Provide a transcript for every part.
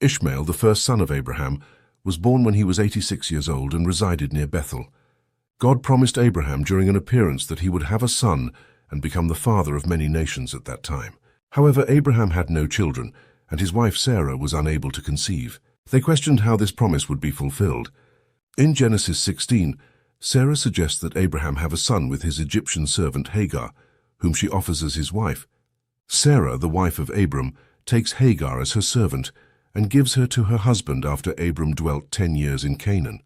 Ishmael, the first son of Abraham, was born when he was 86 years old and resided near Bethel. God promised Abraham during an appearance that he would have a son and become the father of many nations at that time. However, Abraham had no children, and his wife Sarah was unable to conceive. They questioned how this promise would be fulfilled. In Genesis 16, Sarah suggests that Abraham have a son with his Egyptian servant Hagar, whom she offers as his wife. Sarah, the wife of Abram, takes Hagar as her servant and gives her to her husband after Abram dwelt 10 years in Canaan.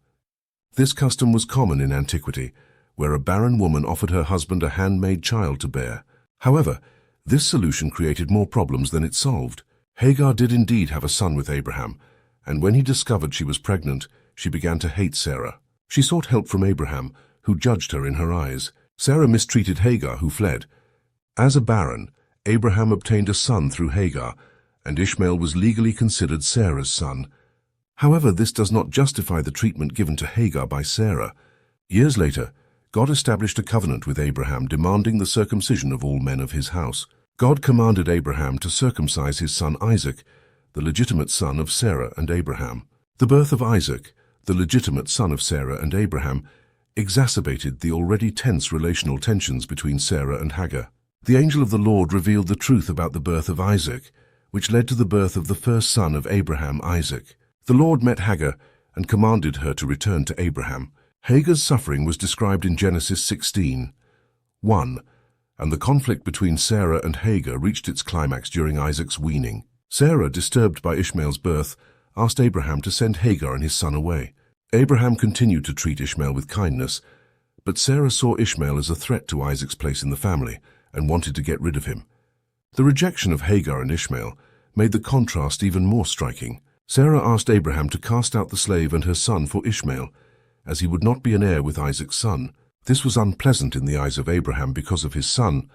This custom was common in antiquity, where a barren woman offered her husband a handmaid child to bear. However, this solution created more problems than it solved. Hagar did indeed have a son with Abraham, and when he discovered she was pregnant, she began to hate Sarah. She sought help from Abraham, who judged her in her eyes. Sarah mistreated Hagar, who fled. As a barren, Abraham obtained a son through Hagar, and Ishmael was legally considered Sarah's son. However, this does not justify the treatment given to Hagar by Sarah. Years later, God established a covenant with Abraham demanding the circumcision of all men of his house. God commanded Abraham to circumcise his son Isaac, the legitimate son of Sarah and Abraham. The birth of Isaac, the legitimate son of Sarah and Abraham, exacerbated the already tense relational tensions between Sarah and Hagar. The angel of the Lord revealed the truth about the birth of Isaac, which led to the birth of the first son of Abraham, Isaac. The Lord met Hagar and commanded her to return to Abraham. Hagar's suffering was described in Genesis 16:1, and the conflict between Sarah and Hagar reached its climax during Isaac's weaning. Sarah, disturbed by Ishmael's birth, asked Abraham to send Hagar and his son away. Abraham continued to treat Ishmael with kindness, but Sarah saw Ishmael as a threat to Isaac's place in the family and wanted to get rid of him. The rejection of Hagar and Ishmael made the contrast even more striking. Sarah asked Abraham to cast out the slave and her son for Ishmael, as he would not be an heir with Isaac's son. This was unpleasant in the eyes of Abraham because of his son.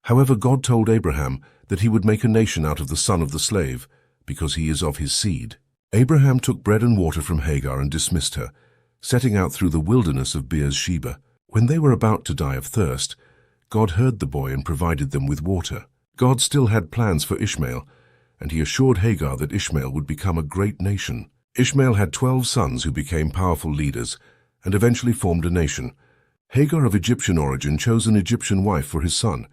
However, God told Abraham that he would make a nation out of the son of the slave, because he is of his seed. Abraham took bread and water from Hagar and dismissed her, setting out through the wilderness of Beersheba. When they were about to die of thirst, God heard the boy and provided them with water. God still had plans for Ishmael, and he assured Hagar that Ishmael would become a great nation. Ishmael had 12 sons who became powerful leaders and eventually formed a nation. Hagar of Egyptian origin chose an Egyptian wife for his son,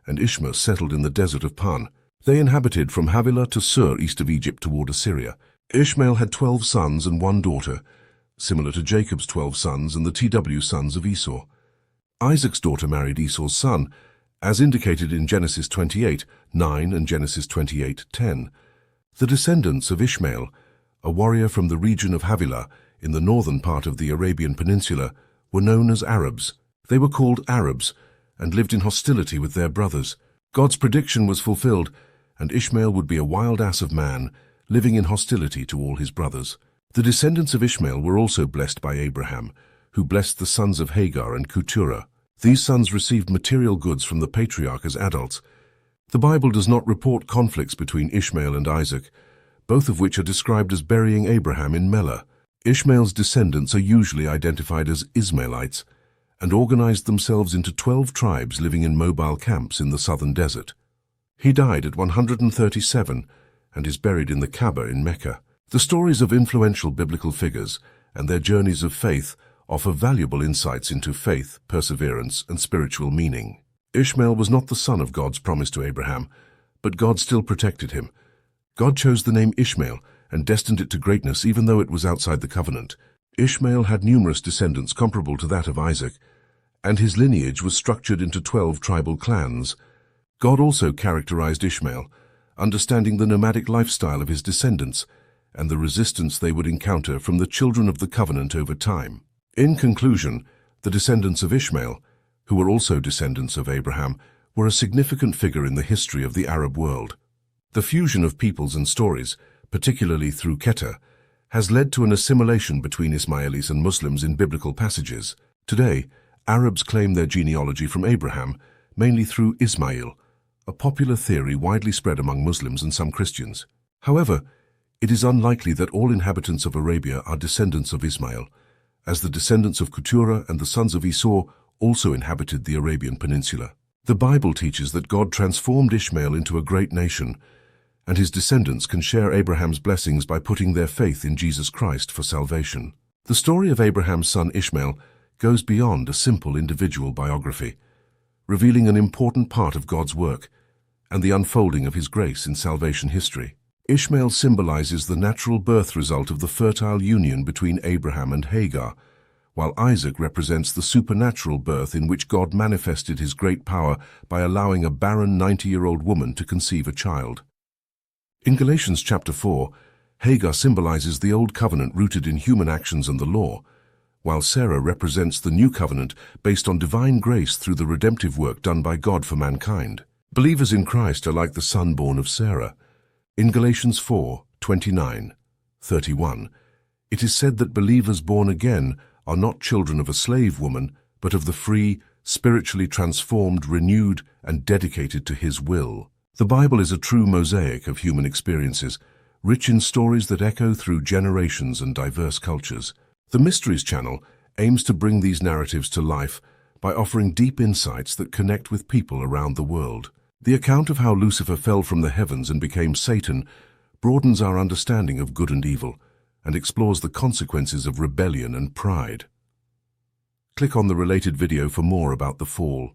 and Ishmael settled in the desert of Pan. They inhabited from Havilah to Sur east of Egypt toward Assyria. Ishmael had 12 sons and 1 daughter, similar to Jacob's 12 sons and the TW sons of Esau. Isaac's daughter married Esau's son, as indicated in Genesis 28:9 and Genesis 28:10. The descendants of Ishmael, a warrior from the region of Havilah in the northern part of the Arabian Peninsula, were known as Arabs. They were called Arabs and lived in hostility with their brothers. God's prediction was fulfilled, and Ishmael would be a wild ass of man, living in hostility to all his brothers. The descendants of Ishmael were also blessed by Abraham, who blessed the sons of Hagar and Keturah. These sons received material goods from the patriarch as adults. The Bible does not report conflicts between Ishmael and Isaac, both of which are described as burying Abraham in Melah. Ishmael's descendants are usually identified as Ishmaelites and organized themselves into 12 tribes living in mobile camps in the southern desert. He died at 137 and is buried in the Kaaba in Mecca. The stories of influential biblical figures and their journeys of faith offer valuable insights into faith, perseverance, and spiritual meaning. Ishmael was not the son of God's promise to Abraham, but God still protected him. God chose the name Ishmael and destined it to greatness even though it was outside the covenant. Ishmael had numerous descendants comparable to that of Isaac, and his lineage was structured into 12 tribal clans. God also characterized Ishmael, understanding the nomadic lifestyle of his descendants and the resistance they would encounter from the children of the covenant over time. In conclusion, the descendants of Ishmael, who were also descendants of Abraham, were a significant figure in the history of the Arab world. The fusion of peoples and stories, particularly through Keter, has led to an assimilation between Ismailis and Muslims in biblical passages. Today, Arabs claim their genealogy from Abraham, mainly through Ismail, a popular theory widely spread among Muslims and some Christians. However, it is unlikely that all inhabitants of Arabia are descendants of Ismail, as the descendants of Keturah and the sons of Esau also inhabited the Arabian Peninsula. The Bible teaches that God transformed Ishmael into a great nation, and his descendants can share Abraham's blessings by putting their faith in Jesus Christ for salvation. The story of Abraham's son Ishmael goes beyond a simple individual biography, revealing an important part of God's work and the unfolding of his grace in salvation history. Ishmael symbolizes the natural birth result of the fertile union between Abraham and Hagar, while Isaac represents the supernatural birth in which God manifested his great power by allowing a barren 90-year-old woman to conceive a child. In Galatians chapter 4, Hagar symbolizes the old covenant rooted in human actions and the law, while Sarah represents the new covenant based on divine grace through the redemptive work done by God for mankind. Believers in Christ are like the son born of Sarah. In Galatians 4:29-31, it is said that believers born again are not children of a slave woman, but of the free, spiritually transformed, renewed, and dedicated to His will. The Bible is a true mosaic of human experiences, rich in stories that echo through generations and diverse cultures. The Mysteries Channel aims to bring these narratives to life by offering deep insights that connect with people around the world. The account of how Lucifer fell from the heavens and became Satan broadens our understanding of good and evil and explores the consequences of rebellion and pride. Click on the related video for more about the fall.